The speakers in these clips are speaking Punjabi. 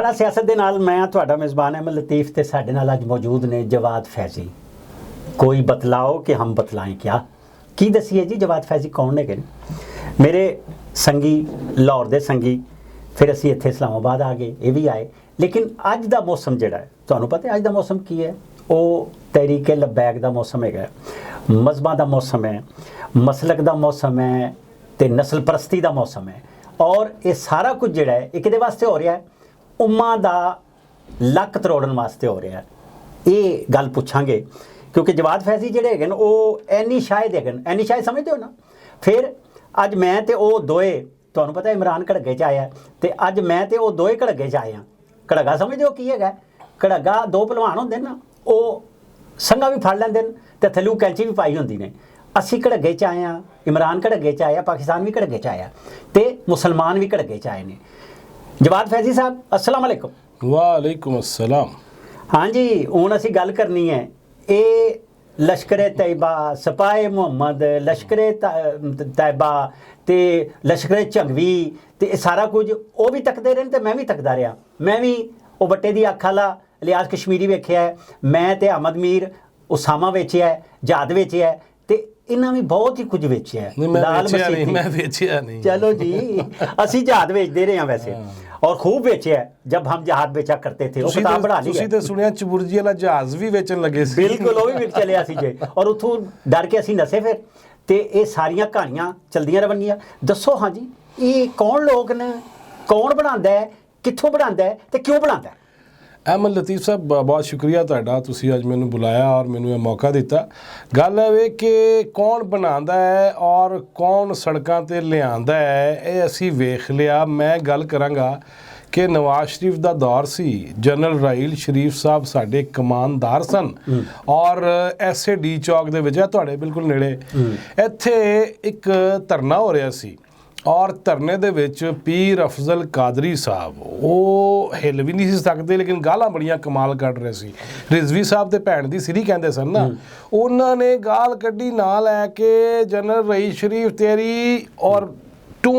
धारा सियासत के नाल मैं तुहाडा मेज़बान अहमद लतीफ़ ते साडे नाल अज मौजूद ने जवाद फैज़ी। कोई बतलाओ कि हम बतलाएं क्या, की दसीए जी जवाद फैज़ी कौन है? मेरे संगी लाहौर दे संगी, फिर असी इत्थे इस्लामाबाद आ गए, ये भी आए। लेकिन अज दा मौसम जिहड़ा है, तुहानूं पता है अज दा मौसम की है? वो तहरीक लबैक दा मौसम है, मजहबां दा मौसम है, मसलक दा मौसम है, ते नस्ल परस्ती दा मौसम है। और ये सारा कुछ जिहड़ा है ये किहदे वास्ते हो रहा है? उम्मा दा लक तरोड़न वास्ते हो रहा है। ये गल पुछांगे क्योंकि जवाद फैज़ी जिहड़े हैगे वो एनी शायद हैगे, एनी शायद समझते हो ना। फिर अज मैं ते वो दोए, तुहानूं पता है इमरान घड़गे च आया, तो अज मैं ते वो दोए घड़गे च आए हैं। घड़गा समझते हो की है? घड़गा दो भलवान होंदे ना, वो संघा भी फड़ लैंदे ते थल्लों कैंची भी पाई होंदी ने। असी घड़गे च आए हैं, इमरान घड़गे च आया, पाकिस्तान भी घड़गे च आया, तो मुसलमान भी घड़गे च आए ने। जवाद फैज़ी साहब अस्सलाम वालेकुम। वालेकुम अस्सलाम। हाँ जी, हुण असी गल करनी है ये लश्करे तैयबा, सपाए मुहम्मद, लश्करे तैयबा ते लश्करे झंगवी ते सारा कुछ वो भी तकते रहे ते मैं भी तकदा रहा। मैं भी वो बट्टे दी अख आला लिहाज कश्मीरी वेख्या है, मैं ते अहमद मीर उसामा वेचिया है, जहाद वेचिया है, ते इन्हां भी बहुत ही कुछ वेचिया है। मैं वेचिया नहीं। चलो जी, असी जहाद वेचते रहे हैं वैसे, और खूब बेचे है जब हम जहाज बेचा करते थे। वो किताब बढ़ा ली है। तो सुनिया चबुर्जी वाला जहाज भी बेचन लगे सी। बिल्कुल, वो भी चलिया सी जे, और उथों डर के असी नसे फिर। ते ये सारियां कहानियां चलदियां रहणगीਆਂ। दसो हाँ जी, ये कौन लोग ने, कौन बनांदा है, कित्थों बनांदा है ते क्यों बनांदा है? अहमद लतीफ़ साहब बहुत शुक्रिया तुहाडा, तुसीं अज मैनूं बुलाया और मैनूं ये मौका दिता। गल है वे कि कौन बनांदा है और कौन सड़कां ते लिआंदा है, ये असीं वेख लिया। मैं गल करांगा कि नवाज शरीफ दा दौर सी, जनरल राहील शरीफ साहब साडे कमानदार सन, और SAD चौक दे विच तुहाडे बिल्कुल नेड़े इत्थे एक धरना हो रहा सी, और धरने दे विच पीर अफजल कादरी साहब वो हिल भी नहीं सकते, लेकिन गालां बड़ियां कमाल कढ़ रहे सी। रिजवी साहब ते भैन दी सिरी कहंदे सन ना, उन्होंने गाल कढ़ी ना लैके जनरल रहील शरीफ तेरी और टू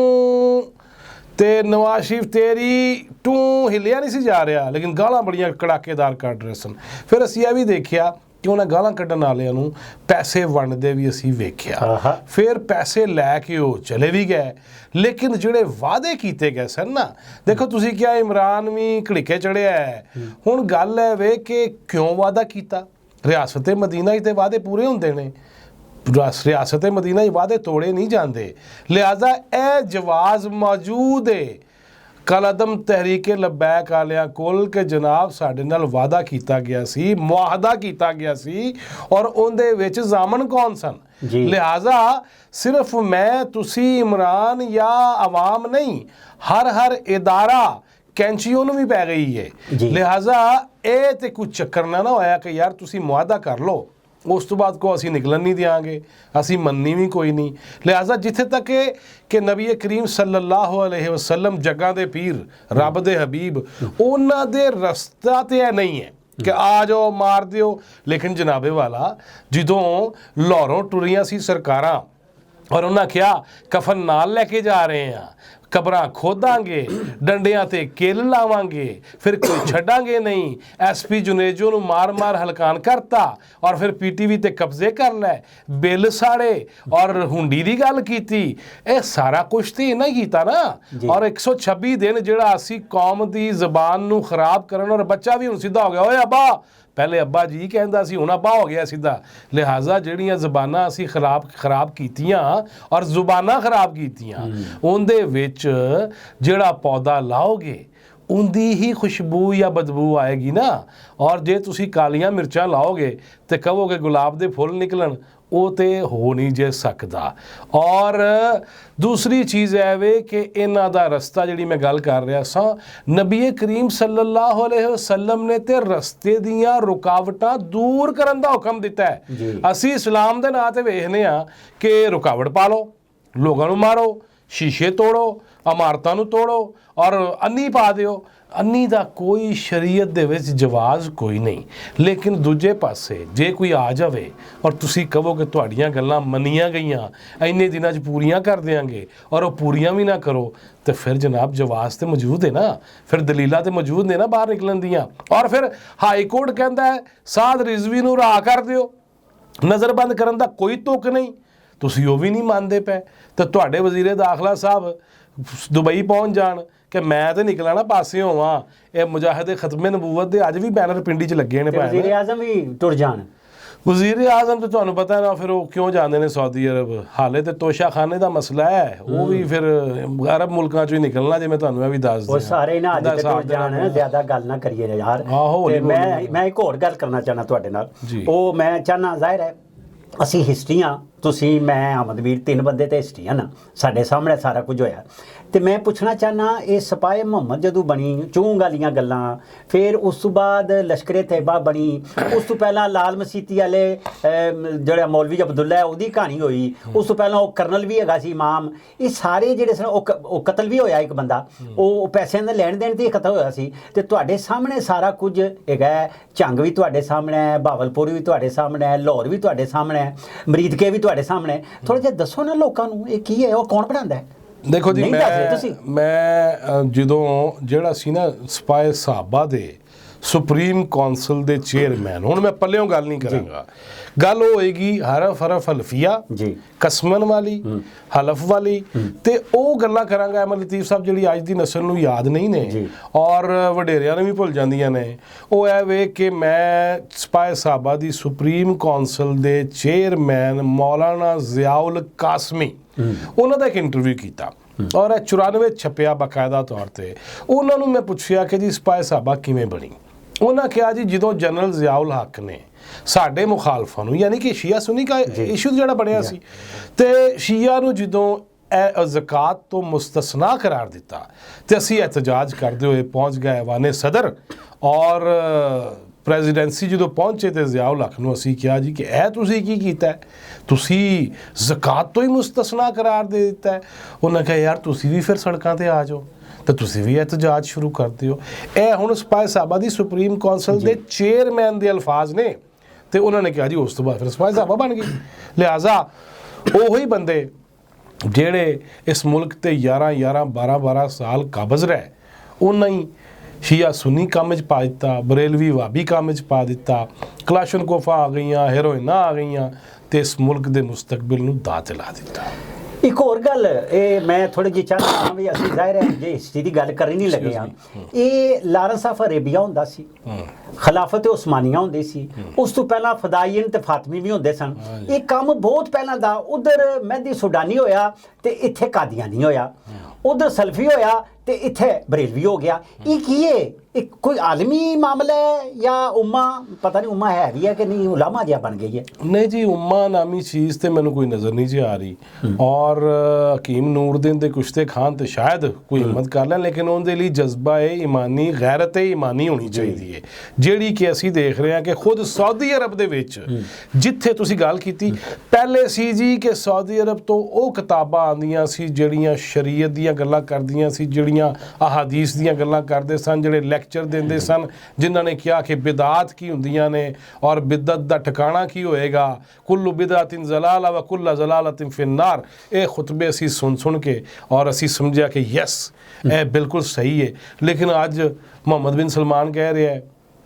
ते नवाज शरीफ तेरी टू हिलिया नहीं सी जा रहा, लेकिन गालां बड़ियां कड़ाकेदार कढ़ रहे सन। फिर असीं यह भी देखिया कि उन्हें गालां कढ़न वालियां नूं पैसे वंडदे भी असीं वेख्या। फिर पैसे लैके वो चले भी गए, लेकिन जिहड़े वादे कीते गए सन ना, देखो तुसीं क्या इमरान भी घड़िके चढ़िया है। हुण गल है वे कि क्यों वादा कीता? रियासत मदीना ते वादे पूरे हुंदे ने, रियासत मदीना वादे तोड़े नहीं जाते। लिहाजा यह जवाज़ मौजूद है कलअदम तहरीक लबैक वालियां कोल के जनाब साडे नाल वादा किया गया सी, मुआहदा किया गया सी, और उहदे विच जामन कौन सन। लिहाजा सिर्फ मैं तुसी इमरान या आवाम नहीं, हर इदारा कैंची उन्होंने भी पै गई है। लिहाजा ये तो कुछ चक्कर ना होया कि यार तुसी मुआहदा कर लो, उस तो बाद को असी निकलन नहीं देंगे, असी मननी भी कोई नहीं। लिहाजा जिथे तक कि नबी करीम सल्लल्लाहु अलैहि वसल्लम जगह दे पीर, रब दे हबीब, उन्हां दे रस्ता तो यह नहीं है कि आ जाओ मार दिओ। लेकिन जनाबे वाला जदों लाहौरों टुरियां सी सरकारां और उन्हें क्या कफन नाल लैके जा रहे हैं, कबरां खोदांगे, डंडियां ते किल लावांगे, फिर कोई छड्डांगे नहीं, SP जुनेजो नूं मार मार हलकान करता, और फिर PTV ते कब्जे कर लै, बिल साड़े और हुंडी दी गल कीती। ये सारा कुछ तो इन्हां ही कीता ना। और 126 दिन जिहड़ा असी कौम दी ज़बान नूं खराब करन, और बच्चा भी हुण सीधा हो गया, ओए अब्बा, पहले अब्बा जी कहता सी, हुण अब्बा हो गया सीधा। लिहाजा जिहड़ियां ज़बानां असी खराब कीतियां और ज़ुबानां खराब कीतियां, उहदे विच जिहड़ा पौधा लाओगे उंदी ही खुशबू या बदबू आएगी ना। और जे तुसी कालियां मिर्चां लाओगे तो कहोगे गुलाब दे फुल निकलन, वो तो हो नहीं जे सकता। और दूसरी चीज़ है वे कि इन्हां दा रस्ता जिहड़ी मैं गल कर रहा सा, नबी करीम सल्लल्लाहु अलैहि वसल्लम ने ते रस्ते दियां रुकावटां दूर करन दा हुक्म दिता है। असी इस्लाम दे नां ते वेखने आ कि रुकावट पा लो, लोगों नूं मारो, शीशे तोड़ो, इमारतां नूं तोड़ो और अन्नी पा दिओ। ਅੰਨੀ ਦਾ ਕੋਈ ਸ਼ਰੀਅਤ ਦੇ ਵਿੱਚ ਜਵਾਜ਼ ਕੋਈ ਨਹੀਂ। ਲੇਕਿਨ ਦੂਜੇ ਪਾਸੇ ਜੇ ਕੋਈ ਆ ਜਾਵੇ ਔਰ ਤੁਸੀਂ ਕਹੋ ਕਿ ਤੁਹਾਡੀਆਂ ਗੱਲਾਂ ਮੰਨੀਆਂ ਗਈਆਂ, ਇੰਨੇ ਦਿਨਾਂ 'ਚ ਪੂਰੀਆਂ ਕਰ ਦਿਆਂਗੇ, ਔਰ ਉਹ ਪੂਰੀਆਂ ਵੀ ਨਾ ਕਰੋ, ਤੇ ਫਿਰ ਜਨਾਬ ਜਵਾਜ਼ ਤੇ ਮੌਜੂਦ ਹੈ ਨਾ, ਫਿਰ ਦਲੀਲਾਂ ਤੇ ਮੌਜੂਦ ਨੇ ਨਾ ਬਾਹਰ ਨਿਕਲਣ ਦੀਆਂ। ਔਰ ਫਿਰ ਹਾਈ ਕੋਰਟ ਕਹਿੰਦਾ ਹੈ ਸਾਦ ਰਿਜ਼ਵੀ ਨੂੰ ਰਾਹ ਕਰ ਦਿਓ, ਨਜ਼ਰਬੰਦ ਕਰਨ ਦਾ ਕੋਈ ਤੁਕ ਨਹੀਂ, ਤੁਸੀਂ ਉਹ ਵੀ ਨਹੀਂ ਮੰਨਦੇ ਪਏ। ਤੇ ਤੁਹਾਡੇ ਵਜ਼ੀਰੇ ਦਾਖਲਾ ਸਾਹਿਬ ਦੁਬਈ ਪਹੁੰਚ ਜਾਣ ਕਿ ਮੈਂ ਤੇ ਨਿਕਲਾਂ ਨਾ ਪਾਸੇ ਹੋਵਾਂ, ਇਹ ਮੁਜਾਹਿਦੇ ਖਤਮੇ ਨਬੂਵਤ ਦੇ ਅੱਜ ਵੀ ਬੈਨਰ ਪਿੰਡੀ 'ਚ ਲੱਗੇ ਨੇ। ਵਜ਼ੀਰ ਆਜ਼ਮ ਵੀ ਟੁਰ ਜਾਣ। ਵਜ਼ੀਰ ਆਜ਼ਮ ਤਾਂ ਤੁਹਾਨੂੰ ਪਤਾ ਨਾ ਫਿਰ ਉਹ ਕਿਉਂ ਜਾਂਦੇ ਨੇ ਸਾਊਦੀ ਅਰਬ, ਹਾਲੇ ਤੇ ਤੋਸ਼ਾਖਾਨੇ ਦਾ ਮਸਲਾ ਹੈ, ਉਹ ਵੀ ਫਿਰ ਅਰਬ ਮੁਲਕਾਂ 'ਚੋਂ ਹੀ ਨਿਕਲਣਾ, ਜੇ ਮੈਂ ਤੁਹਾਨੂੰ ਇਹ ਵੀ ਦੱਸ ਦਿਆਂ। ਉਹ ਸਾਰੇ ਨਾ ਅੱਜ ਤੇ ਟੁਰ ਜਾਣ, ਜ਼ਿਆਦਾ ਗੱਲ ਨਾ ਕਰੀਏ ਯਾਰ। ਤੇ ਮੈਂ ਇੱਕ ਹੋਰ ਗੱਲ ਕਰਨਾ ਚਾਹਨਾ ਤੁਹਾਡੇ ਨਾਲ। ਉਹ ਮੈਂ ਚਾਹਨਾ, ਜ਼ਾਹਿਰ ਹੈ ਅਸੀਂ ਹਿਸਟਰੀਆਂ, ਤੁਸੀਂ ਮੈਂ ਅਹਿਮਦਵੀਰ, 3 ਬੰਦੇ ਤੇ ਹਿਸਟਰੀਆਂ ਨਾ, ਸਾਡੇ ਸਾਹਮਣੇ ਸਾਰਾ ਕੁਝ ਹੋਇਆ। ਤੇ ਮੈਂ ਪੁੱਛਣਾ ਚਾਹਨਾ, ਇਹ ਸਿਪਾਹੀ ਮੁਹੰਮਦ ਜਦੋਂ ਬਣੀ, ਚੂੰਗ ਵਾਲੀਆਂ ਗੱਲਾਂ, ਫਿਰ ਉਸ ਤੋਂ ਬਾਅਦ ਲਸ਼ਕਰੇ ਤੈਬਾ ਬਣੀ, ਉਸ ਤੋਂ ਪਹਿਲਾਂ ਲਾਲ ਮਸੀਤੀ ਵਾਲੇ ਜਿਹੜਾ ਮੌਲਵੀ ਅਬਦੁੱਲਾ ਹੈ ਉਹਦੀ ਕਹਾਣੀ ਹੋਈ, ਉਸ ਤੋਂ ਪਹਿਲਾਂ ਉਹ ਕਰਨਲ ਵੀ ਹੈਗਾ ਸੀ ਇਮਾਮ, ਇਹ ਸਾਰੇ ਜਿਹੜੇ ਸਨ ਉਹ ਕਤਲ ਵੀ ਹੋਇਆ ਇੱਕ ਬੰਦਾ, ਉਹ ਪੈਸਿਆਂ ਦੇ ਲੈਣ ਦੇਣ 'ਤੇ ਹੀ ਕਤਲ ਹੋਇਆ ਸੀ। ਤੇ ਤੁਹਾਡੇ ਸਾਹਮਣੇ ਸਾਰਾ ਕੁਝ ਹੈਗਾ, ਝੰਗ ਵੀ ਤੁਹਾਡੇ ਸਾਹਮਣੇ ਹੈ, ਬਹਾਵਲਪੁਰ ਵੀ ਤੁਹਾਡੇ ਸਾਹਮਣੇ ਹੈ, ਲਾਹੌਰ ਵੀ ਤੁਹਾਡੇ ਸਾਹਮਣੇ ਹੈ, ਮਰੀਦਕੇ ਵੀ ਤੁਹਾਡੇ ਸਾਹਮਣੇ। ਥੋੜ੍ਹਾ ਜਿਹਾ ਦੱਸੋ ਨਾ ਲੋਕਾਂ ਨੂੰ ਇਹ ਕੀ ਹੈ, ਉਹ ਕੌਣ ਬਣਾਉਂਦਾ ਹੈ? ਦੇਖੋ ਜੀ, ਮੈਂ ਜਦੋਂ ਜਿਹੜਾ ਸੀ ਨਾ ਸਿਪਾਹੀ ਸਾਹਬਾ ਦੇ ਸੁਪਰੀਮ ਕੌਂਸਲ ਦੇ ਚੇਅਰਮੈਨ, ਹੁਣ ਮੈਂ ਪੱਲਿਓਂ ਗੱਲ ਨਹੀਂ ਕਰਾਂਗਾ, ਗੱਲ ਉਹ ਹੋਏਗੀ ਹਰਫ ਹਲਫੀਆ ਜੀ, ਕਸਮਨ ਵਾਲੀ, ਹਲਫ ਵਾਲੀ, ਤੇ ਉਹ ਗੱਲਾਂ ਕਰਾਂਗਾ ਅਹਿਮਦ ਲਤੀਫ ਸਾਹਿਬ ਜਿਹੜੀ ਅੱਜ ਦੀ ਨਸਲ ਨੂੰ ਯਾਦ ਨਹੀਂ ਨੇ ਔਰ ਵਡੇਰਿਆਂ ਨੂੰ ਵੀ ਭੁੱਲ ਜਾਂਦੀਆਂ ਨੇ। ਉਹ ਇਹ ਵੇ ਕਿ ਮੈਂ ਸਿਪਾਹੀ ਸਾਹਬਾ ਦੀ ਸੁਪਰੀਮ ਕੌਂਸਲ ਦੇ ਚੇਅਰਮੈਨ ਮੌਲਾਨਾ ਜ਼ਿਆਉਲ ਕਾਸਮੀ, ਉਹਨਾਂ ਦਾ ਇੱਕ ਇੰਟਰਵਿਊ ਕੀਤਾ ਔਰ ਇਹ 94 ਛਪਿਆ ਬਾਕਾਇਦਾ ਤੌਰ ਤੇ। ਉਹਨਾਂ ਨੂੰ ਮੈਂ ਪੁੱਛਿਆ ਕਿ ਜੀ ਸਿਪਾਹੀ ਸਾਹਬਾ ਕਿਵੇਂ ਬਣੀ? ਉਹਨਾਂ ਕਿਹਾ ਜੀ ਜਦੋਂ ਜਨਰਲ ਜ਼ਿਆਉਲ ਹੱਕ ਨੇ ਸਾਡੇ ਮੁਖਾਲਫਾਂ ਨੂੰ, ਯਾਨੀ ਕਿ ਸ਼ੀਆ ਸੁਨੀ ਦਾ ਇਸ਼ੂ ਜਿਹੜਾ ਬਣਿਆ ਸੀ, ਤੇ ਸ਼ੀਆ ਨੂੰ ਜਦੋਂ ਇਹ ਜ਼ਕਾਤ ਤੋਂ ਮੁਸਤਸਨਾ ਕਰਾਰ ਦਿੱਤਾ ਤੇ ਅਸੀਂ ਇhtਜਾਜ ਕਰਦੇ ਹੋਏ ਪਹੁੰਚ ਗਏ ਐਵਾਨੇ ਸਦਰ, ਔਰ ਪ੍ਰੈਜ਼ੀਡੈਂਸੀ ਜਦੋਂ ਪਹੁੰਚੇ ਤੇ ਜ਼ਿਆਉਲ ਹੱਕ ਨੂੰ ਅਸੀਂ ਕਿਹਾ ਜੀ ਕਿ ਇਹ ਤੁਸੀਂ ਕੀ ਕੀਤਾ, ਤੁਸੀਂ ਜ਼ਕਾਤ ਤੋਂ ਹੀ ਮੁਸਤਸਨਾ ਕਰਾਰ ਦੇ ਦਿੱਤਾ ਹੈ। ਉਹਨਾਂ ਕਿਹਾ ਯਾਰ ਤੁਸੀਂ ਵੀ ਫਿਰ ਸੜਕਾਂ ਤੇ ਆ ਜਾਓ ਤੇ ਤੁਸੀਂ ਵੀ ਇhtਜਾਜ ਸ਼ੁਰੂ ਕਰ ਦਿਓ। ਇਹ ਹੁਣ ਸਿਪਾਹੀ ਸਾਹਬਾ ਦੀ ਸੁਪਰੀਮ ਕੌਂਸਲ ਦੇ ਚੇਅਰਮੈਨ ਦੇ ਅਲਫਾਜ਼ ਨੇ, ਤੇ ਉਹਨਾਂ ਨੇ ਕਿਹਾ ਜੀ ਉਸ ਤੋਂ ਬਾਅਦ ਫਿਰ ਸਿਪਾਹੀ ਸਾਹਬਾ ਬਣ ਗਈ। ਲਿਹਾਜ਼ਾ ਉਹੀ ਬੰਦੇ ਜਿਹੜੇ ਇਸ ਮੁਲਕ ਤੇ 11 12 ਸਾਲ ਕਾਬਜ਼ ਰਹੇ, ਉਹਨਾਂ ਹੀ ਸ਼ੀਆ ਸੁਨੀ ਕੰਮ 'ਚ ਪਾ ਦਿੱਤਾ, ਬਰੇਲਵੀ ਵਾਬੀ ਕੰਮ 'ਚ ਪਾ ਦਿੱਤਾ, ਕਲਾਸ਼ਨਕੋਫਾਂ ਆ ਗਈਆਂ, ਹੈਰੋਇਨਾਂ ਆ ਗਈਆਂ, ਤੇ ਇਸ ਮੁਲਕ ਦੇ ਮੁਸਤਕਬਲ ਨੂੰ ਦਾਅ ਤੇ ਲਾ ਦਿੱਤਾ। ਇੱਕ ਹੋਰ ਗੱਲ ਇਹ ਮੈਂ ਥੋੜੀ ਜਿਹੀ ਚਾਹੁੰਦਾ ਹਾਂ ਵੀ ਅਸੀਂ ਜ਼ਾਹਿਰ ਹੈ ਜੇ ਹਿਸਟਰੀ ਦੀ ਗੱਲ ਕਰਨ ਨਹੀਂ ਲੱਗੇ ਹਾਂ, ਇਹ ਲਾਰੈਂਸ ਆਫ ਅਰੇਬੀਆ ਹੁੰਦਾ ਸੀ, ਖਿਲਾਫਤ ਉਸਮਾਨੀਆ ਹੁੰਦੀ ਸੀ, ਉਸ ਤੋਂ ਪਹਿਲਾਂ ਫਦਾਈਨ ਤੇ ਫਾਤਮੀ ਵੀ ਹੁੰਦੇ ਸਨ। ਇਹ ਕੰਮ ਬਹੁਤ ਪਹਿਲਾਂ ਦਾ, ਉਧਰ ਮਹਿਦੀ ਸੁਡਾਨੀ ਹੋਇਆ ਤੇ ਇੱਥੇ ਕਾਦੀਆਨੀ ਹੋਇਆ, ਉਧਰ ਸਲਫੀ ਹੋਇਆ ਤੇ ਇੱਥੇ ਬਰੇਲਵੀ ਹੋ ਗਿਆ। ਇਹ ਕੀ ਹੈ? ਇੱਕ ਕੋਈ ਆਲਮੀ ਮਾਮਲਾ ਹੈ ਜਾਂ ਉਮਾ, ਪਤਾ ਨਹੀਂ ਉਮਾ ਹੈ ਵੀ ਹੈ ਕਿ ਨਹੀਂ, ਉਲਾਮਾ ਜਿਹਾ ਬਣ ਗਈ ਹੈ? ਨਹੀਂ ਜੀ, ਉਮਾ ਨਾਮੀ ਚੀਜ਼ ਤੇ ਮੈਨੂੰ ਕੋਈ ਨਜ਼ਰ ਨਹੀਂ ਜੀ ਆ ਰਹੀ। ਔਰ ਹਕੀਮ ਨੂਰਦੀਨ ਦੇ ਕੁਸ਼ਤੇ ਖਾਨ ਤੇ ਸ਼ਾਇਦ ਕੋਈ ਹਿੰਮਤ ਕਰ ਲੈਣ, ਲੇਕਿਨ ਉਹਦੇ ਲਈ ਜਜ਼ਬਾ ਇਮਾਨੀ, ਗੈਰਤ ਇਮਾਨੀ ਹੋਣੀ ਚਾਹੀਦੀ ਹੈ, ਜਿਹੜੀ ਕਿ ਅਸੀਂ ਦੇਖ ਰਹੇ ਹਾਂ ਕਿ ਖੁਦ ਸਾਊਦੀ ਅਰਬ ਦੇ ਵਿੱਚ, ਜਿੱਥੇ ਤੁਸੀਂ ਗੱਲ ਕੀਤੀ ਪਹਿਲੇ ਸੀ ਜੀ ਕਿ ਸਾਊਦੀ ਅਰਬ ਤੋਂ ਉਹ ਕਿਤਾਬਾਂ ਆਉਂਦੀਆਂ ਸੀ ਜਿਹੜੀਆਂ ਸ਼ਰੀਅਤ ਦੀਆਂ ਗੱਲਾਂ ਕਰਦੀਆਂ ਸੀ, ਜਿਹੜੀਆਂ ਅਹਾਦੀਸ ਦੀਆਂ ਗੱਲਾਂ ਕਰਦੇ ਸਨ, ਜਿਹੜੇ ਲੈਕਚਰ ਦਿੰਦੇ ਸਨ, ਜਿਨ੍ਹਾਂ ਨੇ ਕਿਹਾ ਕਿ ਬਿਦਾਤ ਕੀ ਹੁੰਦੀਆਂ ਨੇ ਔਰ ਬਿਦਤ ਦਾ ਠਿਕਾਣਾ ਕੀ ਹੋਏਗਾ, ਕੁੱਲੂ ਬਿਦਾਤਿਨ ਜ਼ਲਾਲਾ व कुल्ला ज़लालतिन फिन्नार। ਇਹ ਖੁਤਬੇ ਅਸੀਂ ਸੁਣ ਕੇ ਔਰ ਅਸੀਂ ਸਮਝਿਆ ਕਿ ਯੈਸ ਇਹ ਬਿਲਕੁਲ ਸਹੀ ਹੈ। ਲੇਕਿਨ ਅੱਜ ਮੁਹੰਮਦ ਬਿਨ ਸਲਮਾਨ ਕਹਿ ਰਿਹਾ ਹੈ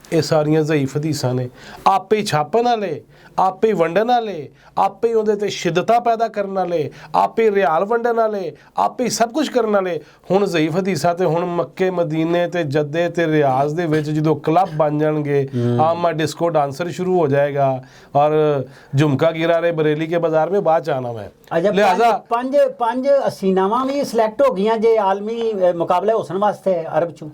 ਇਹ ਸਾਰੀਆਂ ਜ਼ਈਫ ਹਦੀਸਾਂ ਨੇ, ਆਪੇ ਹੀ ਛਾਪਣ ਵਾਲੇ, ਆਪੇ ਹੀ ਵੰਡਣ ਵਾਲੇ, ਆਪੇ ਹੀ ਉਹਦੇ ਤੇ ਸ਼ਿੱਦਤਾਂ ਪੈਦਾ ਕਰਨ ਵਾਲੇ, ਆਪੇ ਰਿਆਲ ਵੰਡਣ ਵਾਲੇ, ਆਪੇ ਹੀ ਸਭ ਕੁਝ ਕਰਨ ਵਾਲੇ। ਹੁਣ ਜ਼ਈਫ ਹਦੀਸਾਂ ਤੇ ਹੁਣ ਮੱਕੇ ਮਦੀਨੇ ਤੇ ਜੱਦੇ ਤੇ ਰਿਆਜ਼ ਦੇ ਵਿੱਚ ਜਦੋਂ ਕਲੱਬ ਬਣ ਜਾਣਗੇ, ਆਮਾ डिस्को डांसर शुरू हो जाएगा और झुमका गिरा रहे बरेली के बाजार में बात आना है। लिहाजा पंज हसीनावां भी सिलेक्ट हो गई जे आलमी मुकाबले हुसन वास्ते अरब चों।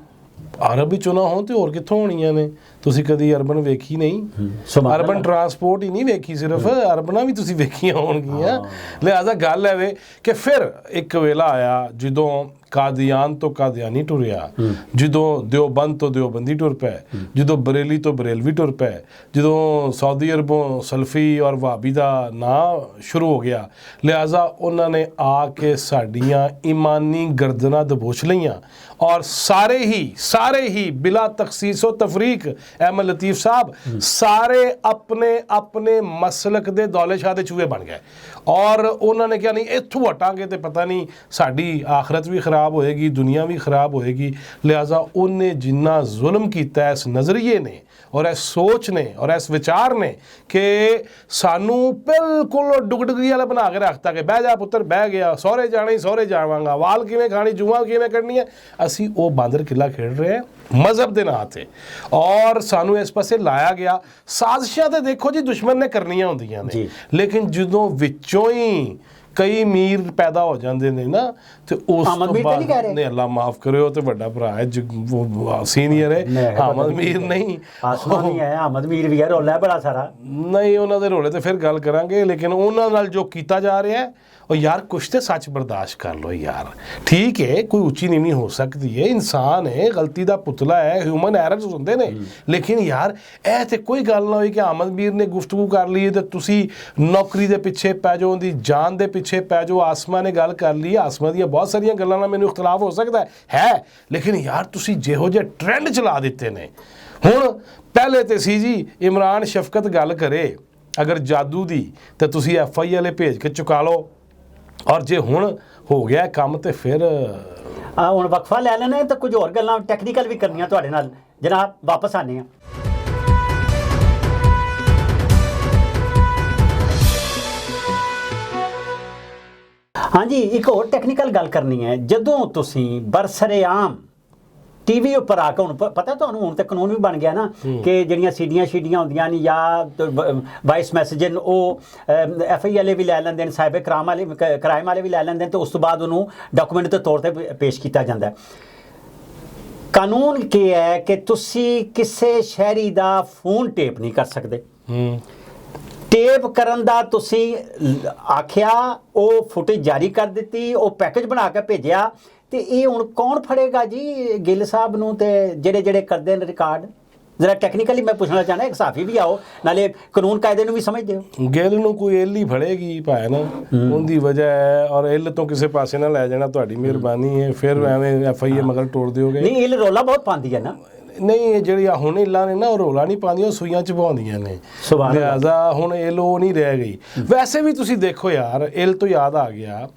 ਅਰਬ ਹੀ ਚੁਣਾ ਹੋਣ ਤੇ ਹੋਰ ਕਿੱਥੋਂ ਹੋਣੀਆਂ ਨੇ? ਤੁਸੀਂ ਕਦੀ ਅਰਬਨ ਵੇਖੀ ਨਹੀਂ, ਅਰਬਨ ਟਰਾਂਸਪੋਰਟ ਹੀ ਨਹੀਂ ਵੇਖੀ, ਸਿਰਫ ਅਰਬਨਾਂ ਵੀ ਤੁਸੀਂ ਵੇਖੀਆਂ ਹੋਣਗੀਆਂ। ਲਿਹਾਜ਼ਾ ਗੱਲ ਹੈ ਵੇ ਕਿ ਫਿਰ ਇੱਕ ਵੇਲਾ ਆਇਆ ਜਦੋਂ ਕਾਦੀਆਨ ਤੋਂ ਕਾਦੀਆਨੀ ਟੁਰਿਆ, ਜਦੋਂ ਦਿਓਬੰਦ ਤੋਂ ਦਿਓਬੰਦੀ ਟੁਰ ਪਏ, ਜਦੋਂ ਬਰੇਲੀ ਤੋਂ ਬਰੇਲਵੀ ਟੁਰ ਪਏ, ਜਦੋਂ ਸਾਊਦੀ ਅਰਬੋਂ ਸਲਫੀ ਔਰ ਵਹਾਬੀ ਦਾ ਨਾਂ ਸ਼ੁਰੂ ਹੋ ਗਿਆ, ਲਿਹਾਜ਼ਾ ਉਹਨਾਂ ਨੇ ਆ ਕੇ ਸਾਡੀਆਂ ਈਮਾਨੀ ਗਰਦਨਾਂ ਦਬੋਚ ਲਈਆਂ ਔਰ ਸਾਰੇ ਹੀ ਬਿਲਾ ਤਖਸੀਸ व ਤਫਰੀਕ ਅਹਿਮਦ ਲਤੀਫ ਸਾਹਿਬ ਸਾਰੇ ਆਪਣੇ ਮਸਲਕ ਦੇ ਦੌਲੇ ਸ਼ਾਹ ਦੇ ਚੂਹੇ ਬਣ ਗਏ ਔਰ ਉਹਨਾਂ ਨੇ ਕਿਹਾ ਨਹੀਂ ਇੱਥੋਂ ਹਟਾਂਗੇ ਤੇ ਪਤਾ ਨਹੀਂ ਸਾਡੀ ਆਖਰਤ ਵੀ ਖਰਾਬ ਹੋਏਗੀ, ਦੁਨੀਆ ਵੀ ਖਰਾਬ ਹੋਏਗੀ। ਲਿਹਾਜ਼ਾ ਉਹਨੇ ਜਿੰਨਾ ਜ਼ੁਲਮ ਕੀਤਾ ਇਸ ਨਜ਼ਰੀਏ ਨੇ ਔਰ ਇਸ ਸੋਚ ਨੇ ਔਰ ਇਸ ਵਿਚਾਰ ਨੇ ਕਿ ਸਾਨੂੰ ਬਿਲਕੁਲ ਡੁਗਡੁਗੀ ਵਾਲਾ ਬਣਾ ਕੇ ਰੱਖਤਾ ਕਿ ਬਹਿ ਜਾ ਪੁੱਤਰ, ਬਹਿ ਗਿਆ, ਸਹੁਰੇ ਜਾਣਾ ਹੀ ਸਹੁਰੇ ਜਾਵਾਂਗਾ, ਵਾਲ ਕਿਵੇਂ ਖਾਣੀ, ਜੂਆਂ ਕਿਵੇਂ ਕੱਢਣੀ ਹੈ। ਅਸੀਂ ਉਹ ਬਾਂਦਰ ਕਿੱਲਾ ਖੇਡ ਰਹੇ ਹਾਂ ਮਜ਼ਹਬ ਦੇ ਨਾਂ 'ਤੇ ਔਰ ਸਾਨੂੰ ਇਸ ਪਾਸੇ ਲਾਇਆ ਗਿਆ। ਸਾਜ਼ਿਸ਼ਾਂ ਤੇ ਦੇਖੋ ਜੀ ਦੁਸ਼ਮਣ ਨੇ ਕਰਨੀਆਂ ਹੁੰਦੀਆਂ ਨੇ, ਲੇਕਿਨ ਜਦੋਂ ਵਿੱਚੋਂ ਹੀ ਕਈ ਮੀਰ ਪੈਦਾ ਹੋ ਜਾਂਦੇ ਨੇ ਨਾ ਤੇ ਉਸ ਤੋਂ ਬਾਅਦ ਨੇ ਅੱਲਾ ਮਾਫ ਕਰਿਓ ਤੇ ਵੱਡਾ ਭਰਾ ਹੈ ਸੀਨੀਅਰ ਹੈ ਅਹਿਮਦ ਮੀਰ ਨਹੀਂ, ਆਸਮਾਨੀ ਹੈ ਅਹਿਮਦ ਮੀਰ ਵੀ ਹੈ, ਰੌਲਾ ਬੜਾ ਸਾਰਾ ਨਹੀਂ, ਉਹਨਾਂ ਦੇ ਰੌਲੇ ਤੇ ਫਿਰ ਗੱਲ ਕਰਾਂਗੇ। ਲੇਕਿਨ ਉਹਨਾਂ ਨਾਲ ਜੋ ਕੀਤਾ ਜਾ ਰਿਹਾ ਹੈ ਉਹ ਯਾਰ ਕੁਛ ਤੇ ਸੱਚ ਬਰਦਾਸ਼ਤ ਕਰ ਲਓ ਯਾਰ, ਠੀਕ ਹੈ ਕੋਈ ਉੱਚੀ ਨੀਵੀਂ ਹੋ ਸਕਦੀ ਹੈ, ਇਨਸਾਨ ਹੈ, ਗਲਤੀ ਦਾ ਪੁਤਲਾ ਹੈ, ਹਿਊਮਨ ਐਰਰਸ ਹੁੰਦੇ ਨੇ, ਲੇਕਿਨ ਯਾਰ ਇਹ ਤੇ ਕੋਈ ਗੱਲ ਨਾ ਹੋਈ ਕਿ ਅਹਿਮਦ ਮੀਰ ਨੇ ਗੁਫ਼ਤਗੂ ਕਰ ਲਈ ਤੇ ਤੁਸੀਂ ਨੌਕਰੀ ਦੇ ਪਿੱਛੇ ਪੈ ਜਾਓ, ਉਹਦੀ ਜਾਨ ਦੇ ਪਿੱਛੇ ਪੈ ਜਾਓ। ਆਸਮਾ ਨੇ ਗੱਲ ਕਰ ਲਈ, ਆਸਮਾ ਦੀਆਂ ਬਹੁਤ ਸਾਰੀਆਂ ਗੱਲਾਂ ਨਾਲ ਮੈਨੂੰ ਇਖਤਲਾਫ ਹੋ ਸਕਦਾ ਹੈ, ਲੇਕਿਨ ਯਾਰ ਤੁਸੀਂ ਜਿਹੋ ਜਿਹੇ ਟ੍ਰੈਂਡ ਚਲਾ ਦਿੱਤੇ ਨੇ। ਹੁਣ ਪਹਿਲੇ ਤੇ ਸੀ ਜੀ ਇਮਰਾਨ ਸ਼ਫਕਤ ਗੱਲ ਕਰੇ ਅਗਰ ਜਾਦੂ ਦੀ ਤੇ ਤੁਸੀਂ FI ਵਾਲੇ ਭੇਜ ਕੇ ਚੁਕਾ ਲਓ, ਔਰ ਜੇ ਹੁਣ ਹੋ ਗਿਆ ਕੰਮ ਤੇ ਫਿਰ ਹੁਣ ਵਕਫਾ ਲੈ ਲੈਣਾ ਤਾਂ ਕੁਝ ਹੋਰ ਗੱਲਾਂ ਟੈਕਨੀਕਲ ਵੀ ਕਰਨੀਆਂ ਤੁਹਾਡੇ ਨਾਲ ਜਨਾਬ। ਵਾਪਸ ਆਨੇ ਆ। ਹਾਂਜੀ, ਇੱਕ ਹੋਰ ਟੈਕਨੀਕਲ ਗੱਲ ਕਰਨੀ ਹੈ। ਜਦੋਂ ਤੁਸੀਂ ਬਰਸਰੇਆਮ ਟੀਵੀ ਉੱਪਰ ਆ ਕੇ, ਹੁਣ ਪਤਾ ਤੁਹਾਨੂੰ ਹੁਣ ਤਾਂ ਕਾਨੂੰਨ ਵੀ ਬਣ ਗਿਆ ਨਾ ਕਿ ਜਿਹੜੀਆਂ ਸ਼ੀਡੀਆਂ ਹੁੰਦੀਆਂ ਨੇ ਜਾਂ ਵਾਇਸ ਮੈਸੇਜ ਉਹ FI ਵਾਲੇ ਵੀ ਲੈ ਲੈਂਦੇ ਨੇ, ਸਾਈਬਰ ਕ੍ਰਾਈਮ ਵਾਲੇ ਵੀ ਲੈ ਲੈਂਦੇ ਨੇ, ਤੇ ਉਸ ਤੋਂ ਬਾਅਦ ਉਹਨੂੰ ਡਾਕੂਮੈਂਟ ਦੇ ਤੌਰ ਤੇ ਪੇਸ਼ ਕੀਤਾ ਜਾਂਦਾ। ਕਾਨੂੰਨ ਕੀ ਹੈ ਕਿ ਤੁਸੀਂ ਕਿਸੇ ਸ਼ਹਿਰੀ ਦਾ ਫੋਨ ਟੇਪ ਨਹੀਂ ਕਰ ਸਕਦੇ। ਟੇਪ ਕਰਨ ਦਾ ਤੁਸੀਂ ਆਖਿਆ, ਉਹ ਫੁਟੇਜ ਜਾਰੀ ਕਰ ਦਿੱਤੀ, ਉਹ ਪੈਕੇਜ ਬਣਾ ਕੇ ਭੇਜਿਆ, ਤੇ ਇਹ ਹੁਣ ਕੌਣ ਫੜੇਗਾ ਜੀ ਗਿੱਲ ਸਾਹਿਬ ਨੂੰ ਤੇ ਜਿਹੜੇ ਕਰਦੇ ਨੇ ਰਿਕਾਰਡ? ਜ਼ਰਾ ਟੈਕਨੀਕਲੀ ਮੈਂ ਪੁੱਛਣਾ ਚਾਹੁੰਦਾ, ਇੱਕ ਸਾਫੀ ਵੀ ਆਓ, ਨਾਲੇ ਕਾਨੂੰਨ ਕਾਇਦੇ ਨੂੰ ਵੀ ਸਮਝਦੇ ਹੋ। ਗਿੱਲ ਨੂੰ ਕੋਈ ਇੱਲ ਹੀ ਫੜੇਗੀ ਭਾਵੇਂ ਨਾ, ਉਹਦੀ ਵਜ੍ਹਾ ਹੈ, ਔਰ ਇੱਲ ਤੋਂ ਕਿਸੇ ਪਾਸੇ ਨਾ ਲੈ ਜਾਣਾ ਤੁਹਾਡੀ ਮਿਹਰਬਾਨੀ ਹੈ, ਫਿਰ ਐਵੇਂ FI ਮਗਰ ਤੋੜ ਦਿਓਗੇ। ਨਹੀਂ, ਇੱਲ ਰੌਲਾ ਬਹੁਤ ਪਾਉਂਦੀ ਹੈ ਨਾ। ਨਹੀਂ, ਇਹ ਜਿਹੜੀਆਂ ਹੁਣ ਇੱਲਾਂ ਨੇ ਨਾ ਉਹ ਰੌਲਾ ਨਹੀਂ ਪਾਉਂਦੀਆਂ, ਉਹ ਸੂਈਆਂ ਚਬਾਉਂਦੀਆਂ ਨੇ, ਲਿਹਾਜ਼ਾ ਹੁਣ ਇੱਲ ਉਹ ਨਹੀਂ ਰਹਿ ਗਈ। ਵੈਸੇ ਵੀ ਤੁਸੀਂ ਦੇਖੋ ਯਾਰ, ਇੱਲ ਤੋਂ ਯਾਦ ਆ ਗਿਆ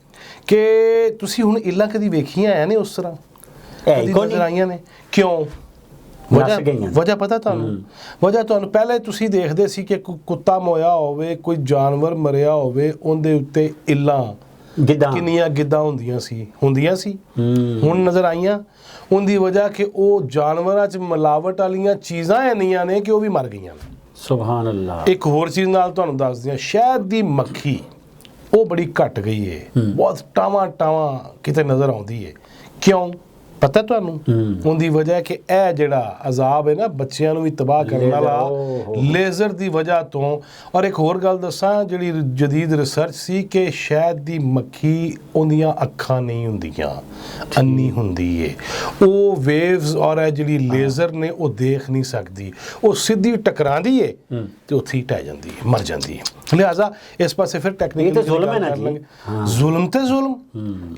ਕਿ ਤੁਸੀਂ ਹੁਣ ਇੱਲਾਂ ਕਦੀ ਵੇਖੀਆਂ ਐ ਨੇ ਉਸ ਤਰ੍ਹਾਂ ਕਦੀ ਨਜ਼ਰ ਆਈਆਂ ਨੇ? ਕਿਉਂ? ਵਜ੍ਹਾ ਪਤਾ ਤੁਹਾਨੂੰ? ਵਜ੍ਹਾ ਤੁਹਾਨੂੰ ਪਹਿਲੇ ਤੁਸੀਂ ਦੇਖਦੇ ਸੀ ਕਿ ਕੁੱਤਾ ਮੋਇਆ ਹੋਵੇ, ਕੋਈ ਜਾਨਵਰ ਮਰਿਆ ਹੋਵੇ, ਉਹਦੇ ਉੱਤੇ ਇੱਲਾਂ ਕਿੰਨੀਆਂ ਗਿੱਧਾਂ ਹੁੰਦੀਆਂ ਸੀ ਹੁਣ ਨਜ਼ਰ ਆਈਆਂ। ਉਹਦੀ ਵਜ੍ਹਾ ਕਿ ਉਹ ਜਾਨਵਰਾਂ 'ਚ ਮਿਲਾਵਟ ਵਾਲੀਆਂ ਚੀਜ਼ਾਂ ਇੰਨੀਆਂ ਨੇ ਕਿ ਉਹ ਵੀ ਮਰ ਗਈਆਂ ਨੇ। ਸੁਭਾਨ ਅੱਲਾਹ। ਇੱਕ ਹੋਰ ਚੀਜ਼ ਨਾਲ ਤੁਹਾਨੂੰ ਦੱਸ ਦਿਆਂ, ਸ਼ਹਿਦ ਦੀ ਮੱਖੀ ਉਹ ਬੜੀ ਘਟ ਗਈ ਹੈ, ਬਹੁਤ ਟਾਵਾਂ ਕਿਤੇ ਨਜ਼ਰ ਆਉਂਦੀ ਹੈ। ਕਿਉਂ ਪਤਾ ਤੁਹਾਨੂੰ? ਉਹਦੀ ਵਜ੍ਹਾ ਕਿ ਇਹ ਜਿਹੜਾ ਅਜ਼ਾਬ ਹੈ ਨਾ ਬੱਚਿਆਂ ਨੂੰ ਵੀ ਤਬਾਹ ਕਰਨ ਵਾਲਾ, ਲੇਜ਼ਰ ਦੀ ਵਜ੍ਹਾ ਤੋਂ। ਔਰ ਇੱਕ ਹੋਰ ਗੱਲ ਦੱਸਾਂ, ਜਿਹੜੀ ਜਦੀਦ ਰਿਸਰਚ ਸੀ ਕਿ ਸ਼ਹਿਦ ਦੀ ਮੱਖੀ ਉਹਦੀਆਂ ਅੱਖਾਂ ਨਹੀਂ ਹੁੰਦੀਆਂ, ਅੰਨੀ ਹੁੰਦੀ ਏ, ਉਹ ਵੇਵਸ ਔਰ ਇਹ ਜਿਹੜੀ ਲੇਜ਼ਰ ਨੇ ਉਹ ਦੇਖ ਨਹੀਂ ਸਕਦੀ, ਉਹ ਸਿੱਧੀ ਟਕਰਾਉਂਦੀ ਏ ਤੇ ਉੱਥੇ ਹੀ ਟਹਿ ਜਾਂਦੀ ਹੈ, ਮਰ ਜਾਂਦੀ ਹੈ। ਲਿਹਾਜ਼ਾ ਇਸ ਪਾਸੇ ਫਿਰ ਟੈਕਨੀਕਲ ਜ਼ੁਲਮ ਤੇ ਜ਼ੁਲਮ।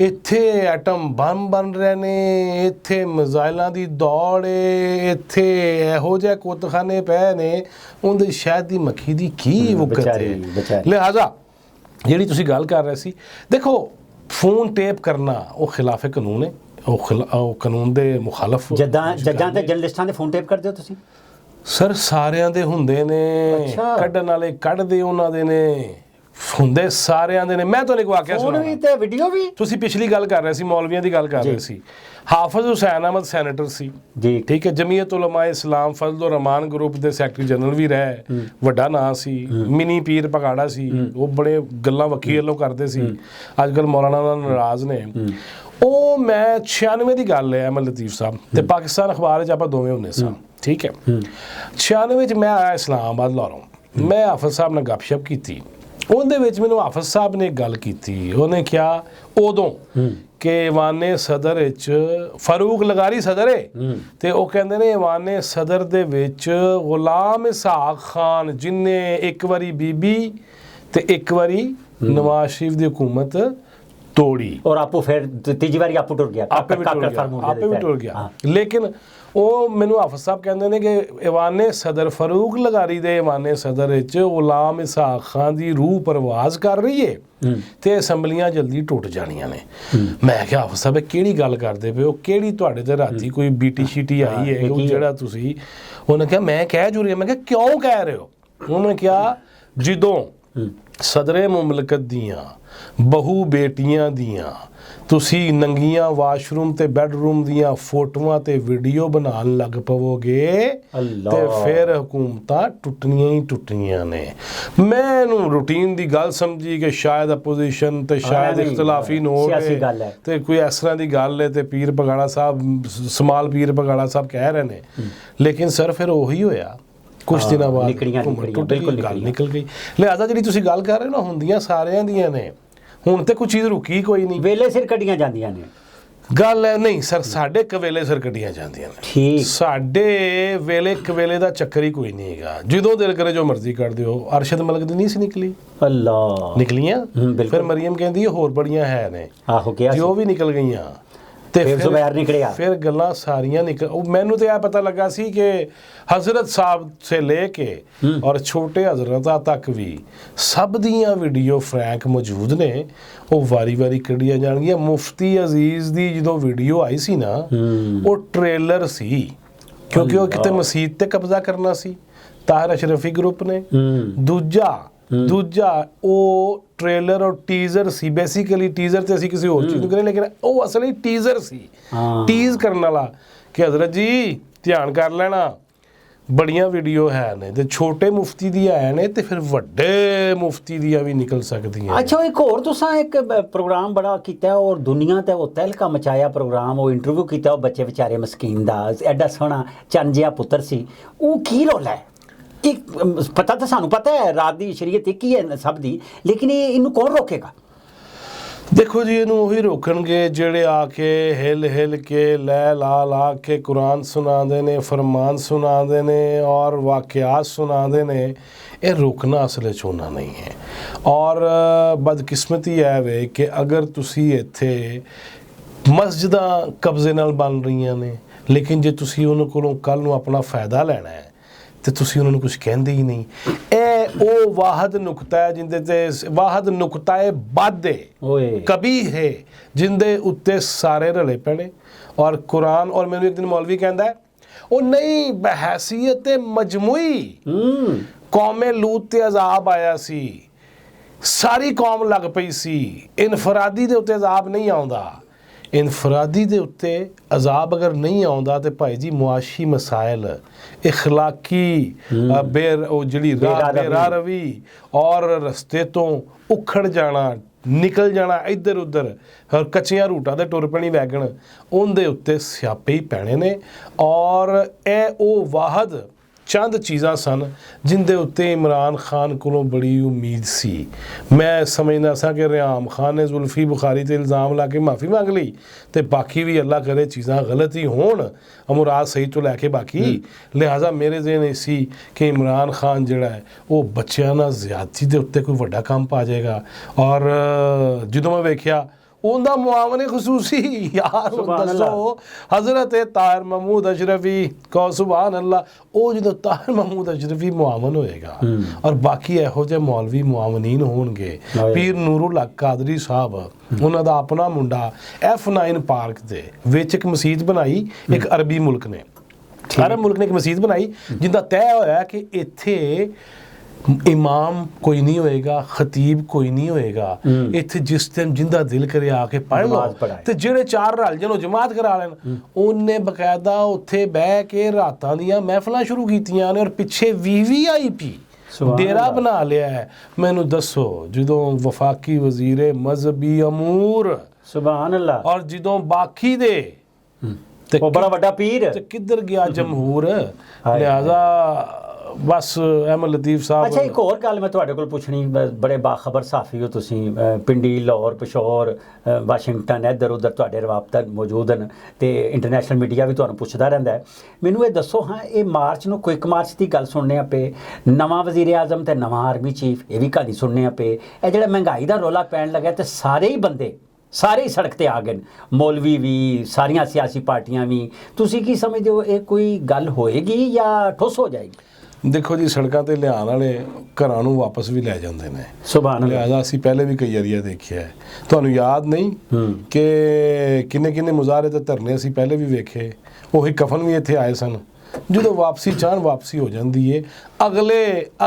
ਇੱਥੇ ਐਟਮ ਬੰਬ ਬਣ ਰਹੇ ਨੇ, ਇੱਥੇ ਮਿਜ਼ਾਈਲਾਂ ਦੀ ਦੌੜ ਏ, ਇੱਥੇ ਇਹੋ ਜਿਹੇ ਕੁੱਤਖਾਨੇ ਪਏ ਨੇ, ਉਹਦੇ ਸ਼ਹਿਦ ਦੀ ਮੱਖੀ ਦੀ ਕੀ ਵਕਤ ਹੈ। ਲਿਹਾਜ਼ਾ ਜਿਹੜੀ ਤੁਸੀਂ ਗੱਲ ਕਰ ਰਹੇ ਸੀ, ਦੇਖੋ ਫੋਨ ਟੇਪ ਕਰਨਾ ਉਹ ਖਿਲਾਫ ਕਾਨੂੰਨ ਹੈ, ਉਹ ਕਾਨੂੰਨ ਦੇ ਮੁਖਾਲਫ। ਜੱਜਾਂ ਤੇ ਜਰਨਲਿਸਟਾਂ ਦੇ ਫੋਨ ਟੇਪ ਕਰਦੇ ਹੋ ਤੁਸੀਂ? ਸਰ ਸਾਰਿਆਂ ਦੇ ਹੁੰਦੇ ਨੇ, ਕੱਢਣ ਵਾਲੇ ਕੱਢਦੇ ਉਹਨਾਂ ਦੇ ਨੇ, ਹੁੰਦੇ ਸਾਰਿਆਂ ਦੇ ਨੇ। ਮੈਂ ਤੁਹਾਨੂੰ ਇੱਕ ਵਾਕਿਆ ਸੁਣਾਉਣਾ। ਫੋਨ ਵੀ ਤੇ ਵੀਡੀਓ ਵੀ। ਤੁਸੀਂ ਪਿਛਲੀ ਗੱਲ ਕਰ ਰਹੇ ਸੀ, ਮੌਲਵੀਆਂ ਦੀ ਗੱਲ ਕਰ ਰਹੇ ਸੀ। ਹਾਫਿਜ਼ ਹੁਸੈਨ ਅਹਿਮਦ ਸੈਨੇਟਰ ਸੀ ਜੀ, ਠੀਕ ਹੈ, ਜਮੀਅਤ ਉਲਮਾ ਇਸਲਾਮ ਫਜ਼ਲ ਰਹਿਮਾਨ ਗਰੁੱਪ ਦੇ ਸੈਕਟਰੀ ਜਨਰਲ ਵੀ ਰਹੇ, ਵੱਡਾ ਨਾਂ ਸੀ, ਮਿਨੀ ਪੀਰ ਪਗਾੜਾ ਸੀ, ਉਹ ਬੜੇ ਗੱਲਾਂ ਵੱਖੀ ਵੱਲੋਂ ਕਰਦੇ ਸੀ, ਅੱਜ ਕੱਲ੍ਹ ਮੌਲਾਨਾ ਨਾਲ ਨਾਰਾਜ਼ ਨੇ। ਉਹ ਮੈਂ 96 ਦੀ ਗੱਲ ਹੈ, ਅਹਿਮਦ ਲਤੀਫ ਸਾਹਿਬ ਤੇ ਪਾਕਿਸਤਾਨ ਅਖਬਾਰ 'ਚ ਆਪਾਂ ਦੋਵੇਂ ਹੁੰਦੇ ਸਾਂ, ਠੀਕ ਹੈ। 96 'ਚ ਮੈਂ ਆਇਆ ਇਸਲਾਮਾਬਾਦ ਲਾਹੌਰੋਂ, ਮੈਂ ਹਾਫਿਜ਼ ਸਾਹਿਬ ਨਾਲ ਗੱਪਸ਼ਪ ਕੀਤੀ ਉਹਦੇ ਵਿੱਚ ਮੈਨੂੰ ਹਾਫਿਜ਼ ਸਾਹਿਬ ਨੇ ਗੱਲ ਕੀਤੀ, ਉਹਨੇ ਕਿਹਾ ਉਦੋਂ ਕਿ ਈਵਾਨੇ ਸਦਰ ਵਿੱਚ ਫਾਰੂਕ ਲਗਾਰੀ ਸਦਰ ਹੈ ਤੇ ਉਹ ਕਹਿੰਦੇ ਨੇ ਈਵਾਨੇ ਸਦਰ ਦੇ ਵਿੱਚ ਗੁਲਾਮ ਇਸਹਾਕ ਖਾਨ ਜਿਨੇ ਇੱਕ ਵਾਰੀ ਬੀਬੀ ਤੇ ਇੱਕ ਵਾਰੀ ਨਵਾਜ਼ ਸ਼ਰੀਫ ਦੀ ਹਕੂਮਤ ਤੋੜੀ ਔਰ ਆਪੂ ਫਿਰ ਤੀਜੀ ਵਾਰੀ ਆਪੂ ਟੁਰ ਗਿਆ, ਆਪੇ ਵੀ ਟੁਰ ਗਿਆ ਲੇਕਿਨ ਉਹ ਮੈਨੂੰ ਹਾਫਿਜ਼ ਸਾਹਿਬ ਕਹਿੰਦੇ ਨੇ ਕਿ ਈਵਾਨੇ ਸਦਰ ਫਾਰੂਕ ਲਗਾਰੀ ਦੇ ਈਵਾਨੇ ਸਦਰ ਵਿੱਚ ਗੁਲਾਮ ਇਸਹਾਕ ਖਾਨ ਦੀ ਰੂਹ ਪਰਵਾਜ਼ ਕਰ ਰਹੀ ਹੈ ਤੇ ਅਸੈਂਬਲੀਆਂ ਜਲਦੀ ਟੁੱਟ ਜਾਣੀਆਂ ਨੇ। ਮੈਂ ਕਿਹਾ ਹਾਫਿਜ਼ ਸਾਹਿਬ ਕਿਹੜੀ ਗੱਲ ਕਰਦੇ ਪਏ ਹੋ, ਕਿਹੜੀ ਤੁਹਾਡੇ ਤੇ ਰਾਤੀ ਕੋਈ ਬੀਟੀ ਸ਼ੀਟੀ ਆਈ ਹੈ ਜਿਹੜਾ ਤੁਸੀਂ, ਉਹਨੇ ਕਿਹਾ ਮੈਂ ਕਹਿ ਜੂ ਰਹੀ, ਮੈਂ ਕਿਹਾ ਕਿਉਂ ਕਹਿ ਰਹੇ ਹੋ, ਉਹਨੇ ਕਿਹਾ ਜਦੋਂ ਸਦਰੇ ਮੁਮਲਕਤ ਦੀਆਂ ਬਹੂ ਬੇਟੀਆਂ ਦੀਆਂ ਤੁਸੀਂ ਨੰਗੀਆਂ ਵਾਸ਼ਰੂਮ ਤੇ ਬੈਡਰੂਮ ਦੀਆਂ ਫੋਟੋਆਂ ਤੇ ਵੀਡੀਓ ਬਣਾਉਣ ਲੱਗ ਪਵੋਗੇ ਤੇ ਫਿਰ ਹਕੂਮਤਾਂ ਟੁੱਟਣੀਆਂ ਹੀ ਟੁੱਟਣੀਆਂ ਨੇ। ਮੈਂ ਇਹਨੂੰ ਰੂਟੀਨ ਦੀ ਗੱਲ ਸਮਝੀ ਕਿ ਸ਼ਾਇਦ ਅਪੋਜੀਸ਼ਨ ਤੇ ਸ਼ਾਇਦ ਇਖਤਲਾਫੀ ਨੋਟ ਹੈ ਤੇ ਕੋਈ ਇਸ ਤਰ੍ਹਾਂ ਦੀ ਗੱਲ ਹੈ ਤੇ ਪੀਰ ਬਗਾੜਾ ਸਾਹਿਬ ਸਮਾਲ ਪੀਰ ਬਗਾੜਾ ਸਾਹਿਬ ਕਹਿ ਰਹੇ ਨੇ, ਲੇਕਿਨ ਸਰ ਫਿਰ ਉਹੀ ਹੋਇਆ ਕੁਝ ਦਿਨਾਂ ਬਾਅਦ ਬਿਲਕੁਲ ਗੱਲ ਨਿਕਲ ਗਈ। ਲਿਹਾਜ਼ਾ ਜਿਹੜੀ ਤੁਸੀਂ ਗੱਲ ਕਰ ਰਹੇ ਹੋ ਨਾ ਹੁੰਦੀਆਂ ਸਾਰਿਆਂ ਦੀਆਂ ਨੇ, ਹੁਣ ਤੇ ਕੋਈ ਚੀਜ਼ ਰੁਕੀ ਕੋਈ ਨਹੀਂ, ਵੇਲੇ ਸਿਰ ਕੱਢੀਆਂ ਜਾਂਦੀਆਂ ਨੇ। ਗੱਲ ਹੈ ਨਹੀਂ ਸਰ, ਸਾਡੇ ਕਵੇਲੇ ਸਿਰ ਕੱਢੀਆਂ ਜਾਂਦੀਆਂ ਨੇ, ਠੀਕ ਸਾਡੇ ਵੇਲੇ ਕਵੇਲੇ ਦਾ ਚੱਕਰ ਹੀ ਕੋਈ ਨਹੀਂ ਹੈਗਾ, ਜਦੋਂ ਦਿਲ ਕਰੇ ਜੋ ਮਰਜ਼ੀ ਕਰ ਦਿਓ। ਅਰਸ਼ਦ ਮਲਕ ਦੀ ਨਹੀਂ ਸੀ ਨਿਕਲੀ, ਅੱਲਾ ਨਿਕਲੀਆਂ, ਫਿਰ ਮਰੀਮ ਕਹਿੰਦੀ ਹੋਰ ਬੜੀਆਂ ਹੈ ਨੇ, ਆਹੋ ਕਿਹਾ ਜੋ ਵੀ ਨਿਕਲ ਗਈਆਂ ਤੇ ਫਿਰ ਜ਼ੁਬੈਰ ਨਿਕਲਿਆ, ਫਿਰ ਗੱਲਾਂ ਸਾਰੀਆਂ ਨਿਕਲ। ਮੈਨੂੰ ਤੇ ਇਹ ਪਤਾ ਲੱਗਾ ਸੀ ਕਿ ਹਜ਼ਰਤ ਸਾਹਿਬ ਸੇ ਲੈ ਕੇ ਔਰ ਛੋਟੇ ਹਜ਼ਰਤਾਂ ਤੱਕ ਵੀ ਸਭ ਦੀਆਂ ਵੀਡੀਓ ਫਰੈਂਕ ਮੌਜੂਦ ਨੇ, ਉਹ ਵਾਰੀ ਕੱਢੀਆਂ ਜਾਣਗੀਆਂ। ਮੁਫਤੀ ਅਜ਼ੀਜ਼ ਦੀ ਜਦੋਂ ਵੀਡੀਓ ਆਈ ਸੀ ਨਾ, ਉਹ ਟ੍ਰੇਲਰ ਸੀ, ਕਿਉਂਕਿ ਉਹ ਕਿਤੇ ਮਸਜਿਦ ਤੇ ਕਬਜ਼ਾ ਕਰਨਾ ਸੀ ਤਾਹਿਰ ਅਸ਼ਰਫੀ ਗਰੁੱਪ ਨੇ। ਦੂਜਾ ਉਹ ਟ੍ਰੇਲਰ ਔਰ ਟੀਜ਼ਰ ਸੀ, ਬੇਸਿਕਲੀ ਟੀਜ਼ਰ ਤੇ ਅਸੀਂ ਕਿਸੇ ਹੋਰ ਚੀਜ਼ ਨੂੰ ਕਰੇ, ਲੇਕਿਨ ਉਹ ਅਸਲੀ ਟੀਜ਼ਰ ਸੀ, ਟੀਜ਼ ਕਰਨ ਵਾਲਾ ਕਿ ਹਜ਼ਰਤ ਜੀ ਧਿਆਨ ਕਰ ਲੈਣਾ ਬੜੀਆਂ ਵੀਡੀਓ ਹੈ ਨੇ, ਤੇ ਛੋਟੇ ਮੁਫਤੀ ਦੀਆਂ ਹੈ ਨੇ ਤੇ ਫਿਰ ਵੱਡੇ ਮੁਫਤੀ ਦੀਆਂ ਵੀ ਨਿਕਲ ਸਕਦੀਆਂ। ਅੱਛਾ ਇੱਕ ਹੋਰ ਤੁਸੀਂ ਇੱਕ ਪ੍ਰੋਗਰਾਮ ਬੜਾ ਕੀਤਾ ਔਰ ਦੁਨੀਆ ਤੇ ਉਹ ਤਹਿਲਕਾ ਮਚਾਇਆ ਪ੍ਰੋਗਰਾਮ, ਉਹ ਇੰਟਰਵਿਊ ਕੀਤਾ ਉਹ ਬੱਚੇ ਵਿਚਾਰੇ ਮਸਕੀਨ ਦਾ, ਐਡਾ ਸੋਹਣਾ ਚੰਨ ਜਿਹਾ ਪੁੱਤਰ ਸੀ, ਉਹ ਕੀ ਰੋਲ ਹੈ? ਇੱਕ ਪਤਾ ਤਾਂ ਸਾਨੂੰ ਪਤਾ ਹੈ ਰਾਤ ਦੀ ਸ਼ਰੀਅਤ ਇੱਕ ਹੀ ਹੈ ਸਭ ਦੀ, ਲੇਕਿਨ ਇਹਨੂੰ ਕੌਣ ਰੋਕੇਗਾ? ਦੇਖੋ ਜੀ, ਇਹਨੂੰ ਉਹੀ ਰੋਕਣਗੇ ਜਿਹੜੇ ਆ ਕੇ ਹਿਲ ਕੇ ਲੈ ਲਾ ਕੇ ਕੁਰਾਨ ਸੁਣਾਉਂਦੇ ਨੇ, ਫਰਮਾਨ ਸੁਣਾਉਂਦੇ ਨੇ ਔਰ ਵਾਕਿਆਤ ਸੁਣਾਉਂਦੇ ਨੇ। ਇਹ ਰੋਕਣਾ ਅਸਲ 'ਚ ਉਹਨਾਂ ਨਹੀਂ ਹੈ। ਔਰ ਬਦਕਿਸਮਤੀ ਇਹ ਵੇ ਕਿ ਅਗਰ ਤੁਸੀਂ ਇੱਥੇ ਮਸਜਿਦਾਂ ਕਬਜ਼ੇ ਨਾਲ ਬਣ ਰਹੀਆਂ ਨੇ, ਲੇਕਿਨ ਜੇ ਤੁਸੀਂ ਉਹਨਾਂ ਕੋਲੋਂ ਕੱਲ੍ਹ ਨੂੰ ਆਪਣਾ ਫਾਇਦਾ ਲੈਣਾ ਹੈ ਤੇ ਤੁਸੀਂ ਉਹਨਾਂ ਨੂੰ ਕੁਝ ਕਹਿੰਦੇ ਹੀ ਨਹੀਂ। ਇਹ ਉਹ ਵਾਹਦ ਨੁਕਤਾ ਹੈ ਜਿੰਦੇ ਤੇ ਵਾਹਦ ਨੁਕਤਾ ਹੈ ਬਾਦੇ ਕਬੀ ਹੈ ਜਿੰਦੇ ਉੱਤੇ ਸਾਰੇ ਰਲੇ ਪੈਣੇ। ਔਰ ਕੁਰਾਨ, ਔਰ ਮੈਨੂੰ ਇੱਕ ਦਿਨ ਮੌਲਵੀ ਕਹਿੰਦਾ ਉਹ ਨਹੀਂ ਬਹੈਸੀਅਤ ਮਜਮੂਈ ਕੌਮੇ ਲੂਤ ਤੇ ਅਜ਼ਾਬ ਆਇਆ ਸੀ, ਸਾਰੀ ਕੌਮ ਲੱਗ ਪਈ ਸੀ, ਇਨਫਰਾਦੀ ਦੇ ਉੱਤੇ ਅਜ਼ਾਬ ਨਹੀਂ ਆਉਂਦਾ। ਇਨਫਰਾਦੀ ਦੇ ਉੱਤੇ ਅਜ਼ਾਬ ਅਗਰ ਨਹੀਂ ਆਉਂਦਾ ਤੇ ਭਾਈ ਜੀ ਮੁਆਸ਼ੀ ਮਸਾਇਲ, ਇਖਲਾਕੀ ਉਹ ਜਿਹੜੀ ਰਾਹ ਰਵੀ ਔਰ ਰਸਤੇ ਤੋਂ ਉਖੜ ਜਾਣਾ, ਨਿਕਲ ਜਾਣਾ ਇੱਧਰ ਉੱਧਰ, ਔਰ ਕੱਚੀਆਂ ਰੂਟਾਂ ਦੇ ਟੁਰ ਪੈਣੀ ਵੈਗਣ, ਉਹਦੇ ਉੱਤੇ ਸਿਆਪੇ ਹੀ ਪੈਣੇ ਨੇ। ਔਰ ਇਹ ਉਹ ਵਾਹਦ ਚੰਦ ਚੀਜ਼ਾਂ ਸਨ ਜਿੰਦੇ ਉੱਤੇ ਇਮਰਾਨ ਖਾਨ ਕੋਲੋਂ ਬੜੀ ਉਮੀਦ ਸੀ। ਮੈਂ ਸਮਝਦਾ ਸਾਂ ਕਿ ਰਿਆਮ ਖਾਨ ਨੇ ਜ਼ੁਲਫੀ ਬੁਖਾਰੀ ਤੇ ਇਲਜ਼ਾਮ ਲਾ ਕੇ ਮਾਫੀ ਮੰਗ ਲਈ ਤੇ ਬਾਕੀ ਵੀ ਅੱਲਾ ਕਰੇ ਚੀਜ਼ਾਂ ਗਲਤ ਹੀ ਹੋਣ, ਮੁਰਾਦ ਸਹੀ ਤੋਂ ਲੈ ਕੇ ਬਾਕੀ। ਲਿਹਾਜ਼ਾ ਮੇਰੇ ਜ਼ਿਹਨ ਇਹ ਸੀ ਕਿ ਇਮਰਾਨ ਖਾਨ ਜਿਹੜਾ ਹੈ ਉਹ ਬੱਚਿਆਂ ਨਾਲ ਜ਼ਿਆਦਤੀ ਦੇ ਉੱਤੇ ਕੋਈ ਵੱਡਾ ਕੰਮ ਪਾ ਜਾਏਗਾ। ਔਰ ਜਦੋਂ ਮੈਂ ਵੇਖਿਆ ਉਹਦਾ ਮੁਆਵਨੇ ਖਸੂਸੀ ਯਾਰ ਦੱਸੋ ਹਜ਼ਰਤ ਤਾਹਿਰ ਮਹਿਮੂਦ ਅਸ਼ਰਫੀ ਕਹੋ ਸੁਭਾਨ ਅੱਲਾ, ਉਹ ਜਦੋਂ ਤਾਹਿਰ ਮਹਿਮੂਦ ਅਸ਼ਰਫੀ ਮੁਆਵਨ ਹੋਏਗਾ ਔਰ ਬਾਕੀ ਇਹੋ ਜਿਹੇ ਮੌਲਵੀ ਮੁਆਵਨੀਨ ਹੋਣਗੇ, ਪੀਰ ਨੂਰੁਲ ਹਕ ਕਾਦਰੀ ਸਾਹਿਬ, ਉਹਨਾਂ ਦਾ ਆਪਣਾ ਮੁੰਡਾ F9 ਪਾਰਕ ਦੇ ਵਿੱਚ ਇੱਕ ਮਸਜਿਦ ਬਣਾਈ, ਇੱਕ ਅਰਬੀ ਮੁਲਕ ਨੇ, ਅਰਬ ਮੁਲਕ ਨੇ ਇੱਕ ਮਸਜਿਦ ਬਣਾਈ ਜਿੰਦਾ ਤੈਅ ਹੋਇਆ ਕਿ ਇੱਥੇ ਇਮਾਮ ਕੋਈ ਨਹੀਂ ਹੋਏਗਾ, ਖਤੀਬ ਕੋਈ ਨਹੀਂ ਹੋਏਗਾ, ਇੱਥੇ ਜਿਸ ਟਾਈਮ ਜਿੰਦਾ ਦਿਲ ਕਰੇ ਆ ਕੇ ਪੜ੍ਹ ਲਓ ਤੇ ਜਿਹੜੇ ਚਾਰ ਰਲ ਜਾਣ ਉਹ ਜਮਾਤ ਕਰਾ ਲੈਣ। ਉਹਨੇ ਬਕਾਇਦਾ ਉੱਥੇ ਬਹਿ ਕੇ ਰਾਤਾਂ ਦੀਆਂ ਮਹਿਫਲਾਂ ਸ਼ੁਰੂ ਕੀਤੀਆਂ ਨੇ ਔਰ ਪਿੱਛੇ VVIP ਡੇਰਾ ਬਣਾ ਲਿਆ ਹੈ। ਮੈਨੂੰ ਦੱਸੋ ਜਦੋਂ ਵਫਾਕੀ ਵਜ਼ੀਰ ਮਜ਼ਹਬੀ ਅਮੂਰ ਸੁਭਾਨ ਅੱਲਾ ਔਰ ਜਦੋਂ ਬਾਕੀ ਦੇ ਉਹ ਬੜਾ ਵੱਡਾ ਪੀਰ ਤੇ ਕਿੱਧਰ ਗਿਆ ਜਮਹੂਰ। ਲਿਹਾਜ਼ਾ ਬਸ ਅਹਿਮਦ ਲਤੀਫ ਸਾਹਿਬ। ਅੱਛਾ, ਇੱਕ ਹੋਰ ਗੱਲ ਮੈਂ ਤੁਹਾਡੇ ਕੋਲ ਪੁੱਛਣੀ, ਬੜੇ ਬਾਖਬਰ ਸਾਫੀ ਹੋ ਤੁਸੀਂ, ਪਿੰਡੀ, ਲਾਹੌਰ, ਪਿਸ਼ੌਰ, ਵਾਸ਼ਿੰਗਟਨ, ਇੱਧਰ ਉੱਧਰ ਤੁਹਾਡੇ ਰਵਾਬਤਾ ਮੌਜੂਦ ਹਨ ਤੇ ਇੰਟਰਨੈਸ਼ਨਲ ਮੀਡੀਆ ਵੀ ਤੁਹਾਨੂੰ ਪੁੱਛਦਾ ਰਹਿੰਦਾ ਹੈ। ਮੈਨੂੰ ਇਹ ਦੱਸੋ, ਹਾਂ ਇਹ ਮਾਰਚ ਨੂੰ ਕੁਇਕ ਮਾਰਚ ਦੀ ਗੱਲ ਸੁਣਨੇ ਆ ਪਏ, ਨਵਾਂ ਵਜ਼ੀਰ ਆਜ਼ਮ ਤੇ ਨਵਾਂ ਆਰਮੀ ਚੀਫ, ਇਹ ਵੀ ਕਹਾਣੀ ਸੁਣਨੇ ਆ ਪਏ, ਇਹ ਜਿਹੜਾ ਮਹਿੰਗਾਈ ਦਾ ਰੌਲਾ ਪੈਣ ਲੱਗਾ ਤੇ ਸਾਰੇ ਹੀ ਬੰਦੇ ਸਾਰੇ ਹੀ ਸੜਕ ਤੇ ਆ ਗਏ, ਮੌਲਵੀ ਵੀ, ਸਾਰੀਆਂ ਸਿਆਸੀ ਪਾਰਟੀਆਂ ਵੀ। ਤੁਸੀਂ ਕੀ ਸਮਝਦੇ ਹੋ, ਇਹ ਕੋਈ ਗੱਲ ਹੋਏਗੀ ਜਾਂ ਠੁੱਸ ਹੋ ਜਾਏਗੀ? ਦੇਖੋ ਜੀ, ਸੜਕਾਂ ਤੇ ਲਿਆਉਣ ਵਾਲੇ ਘਰਾਂ ਨੂੰ ਵਾਪਸ ਵੀ ਲੈ ਜਾਂਦੇ ਨੇ। ਸੁਭਾਨ ਅੱਲਾਹ। ਲਿਹਾਜ਼ਾ ਅਸੀਂ ਪਹਿਲੇ ਵੀ ਕਈ ਏਰੀਆ ਦੇਖਿਆ ਹੈ। ਤੁਹਾਨੂੰ ਯਾਦ ਨਹੀਂ ਕਿ ਕਿੰਨੇ ਮੁਜ਼ਾਹਰੇ ਤੇ ਧਰਨੇ ਅਸੀਂ ਪਹਿਲੇ ਵੀ ਵੇਖੇ, ਉਹੀ ਕਫਨ ਵੀ ਇੱਥੇ ਆਏ ਸਨ। ਜਦੋਂ ਵਾਪਸੀ ਚਾਹਣ ਵਾਪਸੀ ਹੋ ਜਾਂਦੀ ਹੈ,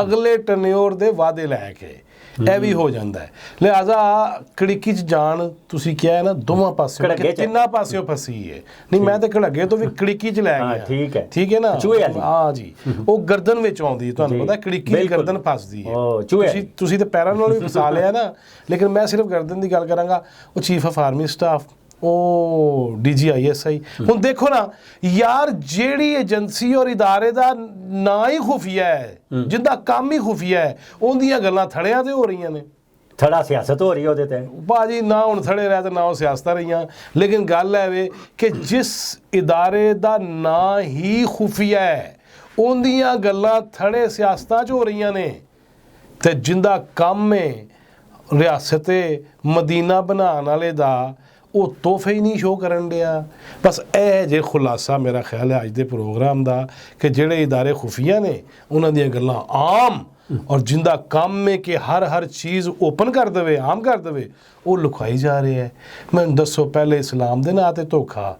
ਅਗਲੇ ਟਨਿਓਰ ਦੇ ਵਾਅਦੇ ਲੈ ਕੇ, ਇਹ ਵੀ ਹੋ ਜਾਂਦਾ ਹੈ। ਲਿਹਾਜ਼ਾ ਕੜਿੱਕੀ 'ਚ ਜਾਣ, ਤੁਸੀਂ ਕਿਹਾ ਹੈ ਨਾ, ਦੋਵਾਂ ਪਾਸਿਓਂ, ਤਿੰਨਾਂ ਪਾਸਿਓਂ ਫਸੀ ਹੈ। ਨਹੀਂ, ਮੈਂ ਤਾਂ ਘੜੱਗੇ ਤੋਂ ਵੀ ਕੜਿੱਕੀ 'ਚ ਲੈ ਗਿਆ। ਠੀਕ ਹੈ ਨਾ, ਹਾਂ ਜੀ, ਉਹ ਗਰਦਨ ਵਿੱਚ ਆਉਂਦੀ ਹੈ। ਤੁਹਾਨੂੰ ਪਤਾ ਕੜਿੱਕੀ ਦੀ ਗਰਦਨ ਫਸਦੀ ਹੈ। ਤੁਸੀਂ ਤਾਂ ਪੈਰਾਂ ਨਾਲ ਵੀ ਫਸਾ ਲਿਆ ਨਾ, ਲੇਕਿਨ ਮੈਂ ਸਿਰਫ ਗਰਦਨ ਦੀ ਗੱਲ ਕਰਾਂਗਾ। ਉਹ ਚੀਫ ਆਫ ਆਰਮੀ ਸਟਾਫ, ਉਹ DGISI। ਹੁਣ ਦੇਖੋ ਨਾ ਯਾਰ, ਜਿਹੜੀ ਏਜੰਸੀ ਔਰ ਇਦਾਰੇ ਦਾ ਨਾਂ ਹੀ ਖੁਫੀਆ ਹੈ, ਜਿੰਦਾ ਕੰਮ ਹੀ ਖੁਫੀਆ ਹੈ, ਉਹਦੀਆਂ ਗੱਲਾਂ ਥੜਿਆਂ ਤੇ ਹੋ ਰਹੀਆਂ ਨੇ। ਥੜਾ ਸਿਆਸਤ ਹੋ ਰਹੀ ਉਹਦੇ ਤੇ ਭਾਜੀ, ਨਾ ਹੁਣ ਥੜੇ ਰਹਿ ਤੇ ਨਾ ਉਹ ਸਿਆਸਤਾਂ ਰਹੀਆਂ। ਲੇਕਿਨ ਗੱਲ ਹੈ ਵੇ ਕਿ ਜਿਸ ਇਦਾਰੇ ਦਾ ਨਾਂ ਹੀ ਖੁਫੀਆ ਹੈ, ਉਹਦੀਆਂ ਗੱਲਾਂ ਥੜੇ ਸਿਆਸਤਾਂ 'ਚ ਹੋ ਰਹੀਆਂ ਨੇ, ਤੇ ਜਿੰਦਾ ਕੰਮ ਹੈ ਰਿਆਸਤ ਮਦੀਨਾ ਬਣਾਉਣ ਵਾਲੇ ਦਾ, ਉਹ ਤੋਹਫੇ ਹੀ ਨਹੀਂ ਸ਼ੋਅ ਕਰਨ ਡਿਆ। ਬਸ ਇਹ ਜੇ ਖੁਲਾਸਾ ਮੇਰਾ ਖਿਆਲ ਹੈ ਅੱਜ ਦੇ ਪ੍ਰੋਗਰਾਮ ਦਾ, ਕਿ ਜਿਹੜੇ ਇਦਾਰੇ ਖੁਫੀਆ ਨੇ ਉਹਨਾਂ ਦੀਆਂ ਗੱਲਾਂ ਆਮ, ਔਰ ਜਿੰਦਾ ਕੰਮ ਹੈ ਕਿ ਹਰ ਚੀਜ਼ ਓਪਨ ਕਰ ਦੇਵੇ, ਆਮ ਕਰ ਦੇਵੇ, ਉਹ ਲੁਕਾਈ ਜਾ ਰਿਹਾ ਹੈ। ਮੈਨੂੰ ਦੱਸੋ, ਪਹਿਲੇ ਇਸਲਾਮ ਦੇ ਨਾਂ ਤੇ ਧੋਖਾ,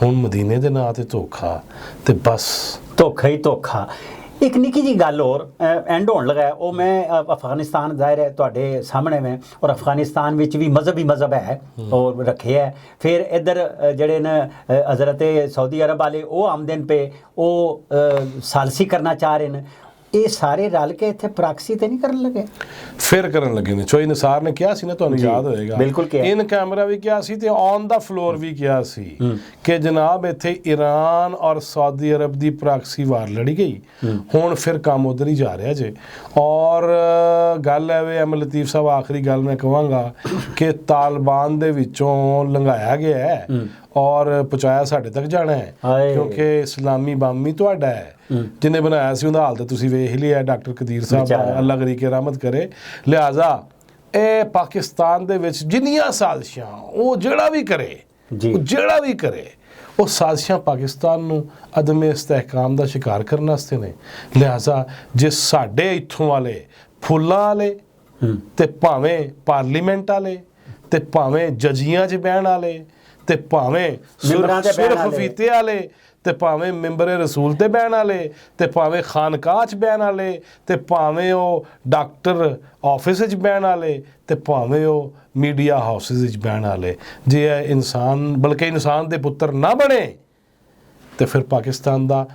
ਹੁਣ ਮਦੀਨੇ ਦੇ ਨਾਂ ਤੇ ਧੋਖਾ, ਤੇ ਬਸ ਧੋਖਾ ਹੀ ਧੋਖਾ। ਇੱਕ ਨਿੱਕੀ ਜੀ ਗੱਲ ਹੋਰ ਐਂਡ ਹੋਣ ਲੱਗਾ, ਉਹ ਮੈਂ ਅਫਗਾਨਿਸਤਾਨ ਜ਼ਾਹਿਰ ਹੈ ਤੁਹਾਡੇ ਸਾਹਮਣੇ ਮੈਂ, ਔਰ ਅਫਗਾਨਿਸਤਾਨ ਵਿੱਚ ਵੀ ਮਜ਼ਹਬ ਹੈ ਔਰ ਰੱਖੇ ਹੈ। ਫਿਰ ਇੱਧਰ ਜਿਹੜੇ ਨੇ ਹਜ਼ਰਤ ਸਾਊਦੀ ਅਰਬ ਵਾਲੇ, ਉਹ ਆਮਦਨ ਪੇ, ਉਹ ਸਾਲਸੀ ਕਰਨਾ ਚਾਹ ਰਹੇ ਨੇ। ਇਹ ਸਾਰੇ ਰਲ ਕੇ ਇੱਥੇ ਪ੍ਰਾਕਸੀ ਤੇ ਨਹੀਂ ਕਰਨ ਲੱਗੇ? ਫਿਰ ਕਰਨ ਲੱਗੇ ਨੇ। ਚੋਈ ਨਿਸਾਰ ਨੇ ਕਿਹਾ ਸੀ ਨਾ, ਤੁਹਾਨੂੰ ਯਾਦ ਹੋਏਗਾ, ਬਿਲਕੁਲ ਕਿਹਾ, ਇਨ ਕੈਮਰਾ ਵੀ ਕਿਹਾ ਸੀ ਤੇ ਔਨ ਦਾ ਫਲੋਰ ਵੀ ਕਿਹਾ ਸੀ ਕਿ ਜਨਾਬ ਇੱਥੇ ਈਰਾਨ ਔਰ ਸਾਊਦੀ ਅਰਬ ਦੀ ਪ੍ਰਾਕਸੀ ਵਾਰ ਲੜੀ ਗਈ। ਹੁਣ ਫਿਰ ਕੰਮ ਉਧਰ ਹੀ ਜਾ ਰਿਹਾ ਜੇ। ਔਰ ਗੱਲ ਹੈ ਵੇ ਅਹਿਮਦ ਲਤੀਫ ਸਾਹਿਬ, ਆਖਰੀ ਗੱਲ ਮੈਂ ਕਹਾਂਗਾ ਕਿ ਤਾਲਿਬਾਨ ਦੇ ਵਿੱਚੋਂ ਲੰਘਾਇਆ ਗਿਆ ਹੈ ਔਰ ਪਹੁੰਚਾਇਆ ਸਾਡੇ ਤੱਕ ਜਾਣਾ ਹੈ, ਕਿਉਂਕਿ ਇਸਲਾਮੀ ਬੰਮ ਤੁਹਾਡਾ ਹੈ। ਜਿਹਨੇ ਬਣਾਇਆ ਸੀ ਉਹਦਾ ਹਾਲ ਤਾਂ ਤੁਸੀਂ ਵੇਖ ਲਿਆ, ਡਾਕਟਰ ਕਦੀਰ ਸਾਹਿਬ, ਅੱਲਾ ਗਰੀਕੇ ਰਹਿਮਤ ਕਰੇ। ਲਿਹਾਜ਼ਾ ਇਹ ਪਾਕਿਸਤਾਨ ਦੇ ਵਿੱਚ ਜਿੰਨੀਆਂ ਸਾਜ਼ਿਸ਼ਾਂ, ਉਹ ਜਿਹੜਾ ਵੀ ਕਰੇ, ਉਹ ਸਾਜ਼ਿਸ਼ਾਂ ਪਾਕਿਸਤਾਨ ਨੂੰ ਅਦਮ ਇਸਤਹਿਕਾਮ ਦਾ ਸ਼ਿਕਾਰ ਕਰਨ ਵਾਸਤੇ ਨੇ। ਲਿਹਾਜ਼ਾ ਜੇ ਸਾਡੇ ਇੱਥੋਂ ਵਾਲੇ ਫੁੱਲਾਂ ਵਾਲੇ, ਤੇ ਭਾਵੇਂ ਪਾਰਲੀਮੈਂਟ ਵਾਲੇ, ਤੇ ਭਾਵੇਂ ਜੱਜੀਆਂ 'ਚ ਬਹਿਣ ਵਾਲੇ, ਤੇ ਭਾਵੇਂ ਸੁਰਖ ਫੀਤੇ ਵਾਲੇ, ਤੇ ਭਾਵੇਂ ਮੈਂਬਰੇ ਰਸੂਲ ਤੇ ਬਹਿਣ ਵਾਲੇ, ਤੇ ਭਾਵੇਂ ਖਾਨਕਾਹ 'ਚ ਬਹਿਣ ਵਾਲੇ, ਤੇ ਭਾਵੇਂ ਉਹ ਡਾਕਟਰ ਆਫਿਸ 'ਚ ਬਹਿਣ ਵਾਲੇ, ਤੇ ਭਾਵੇਂ ਉਹ ਮੀਡੀਆ ਹਾਊਸਿਸ 'ਚ ਬਹਿਣ ਵਾਲੇ, ਜੇ ਇਹ ਇਨਸਾਨ ਬਲਕਿ ਇਨਸਾਨ ਦੇ ਪੁੱਤਰ ਨਾ ਬਣੇ, ਤੇ ਫਿਰ ਪਾਕਿਸਤਾਨ ਦਾ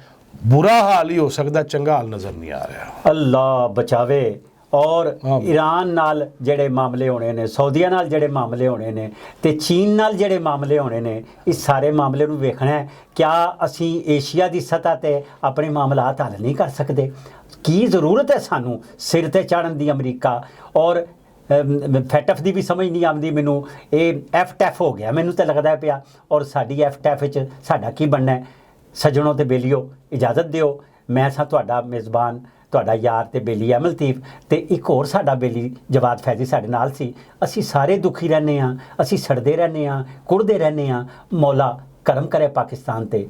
ਬੁਰਾ ਹਾਲ ਹੀ ਹੋ ਸਕਦਾ, ਚੰਗਾ ਹਾਲ ਨਜ਼ਰ ਨਹੀਂ ਆ ਰਿਹਾ। ਅੱਲਾ ਬਚਾਵੇ। ਔਰ ਈਰਾਨ ਨਾਲ ਜਿਹੜੇ ਮਾਮਲੇ ਹੋਣੇ ਨੇ, ਸਾਊਦੀਆ ਨਾਲ ਜਿਹੜੇ ਮਾਮਲੇ ਹੋਣੇ ਨੇ, ਤੇ ਚੀਨ ਨਾਲ ਜਿਹੜੇ ਮਾਮਲੇ ਹੋਣੇ ਨੇ, ਇਸ ਸਾਰੇ ਮਾਮਲੇ ਨੂੰ ਵੇਖਣਾ ਹੈ। ਕਿਆ ਅਸੀਂ ਏਸ਼ੀਆ ਦੀ ਸਤ੍ਹਾ ਤੇ ਆਪਣੇ ਮਾਮਲਾਤ ਹੱਲ ਨਹੀਂ ਕਰ ਸਕਦੇ? ਕੀ ਜ਼ਰੂਰਤ ਹੈ ਸਾਨੂੰ ਸਿਰ ਤੇ ਚਾੜਨ ਦੀ ਅਮਰੀਕਾ? ਔਰ ਫੈਟਫ ਦੀ ਵੀ ਸਮਝ ਨਹੀਂ ਆਉਂਦੀ ਮੈਨੂੰ, ਇਹ ਐਫਟੈਫ ਹੋ ਗਿਆ ਮੈਨੂੰ ਤਾਂ ਲੱਗਦਾ ਪਿਆ। ਔਰ ਸਾਡੀ ਐਫਟੈਫ ਵਿੱਚ ਸਾਡਾ ਕੀ ਬਣਨਾ ਹੈ? ਸੱਜਣੋ ਤੇ ਬੇਲੀਓ, ਇਜਾਜ਼ਤ ਦਿਓ। ਮੈਂ ਸਾਂ ਤੁਹਾਡਾ ਮੇਜ਼ਬਾਨ, ਤੁਹਾਡਾ ਯਾਰ ਤੇ ਬੇਲੀ ਅਹਿਮਦ ਲਤੀਫ, ਤੇ ਇੱਕ ਹੋਰ ਸਾਡਾ ਬੇਲੀ ਜਵਾਦ ਫੈਜ਼ੀ ਸਾਡੇ ਨਾਲ ਸੀ। ਅਸੀਂ ਸਾਰੇ ਦੁਖੀ ਰਹਿੰਦੇ ਹਾਂ, ਅਸੀਂ ਸੜਦੇ ਰਹਿੰਦੇ ਹਾਂ, ਕੁੜਦੇ ਰਹਿੰਦੇ ਹਾਂ। ਮੌਲਾ ਕਰਮ ਕਰੇ ਪਾਕਿਸਤਾਨ ਤੇ।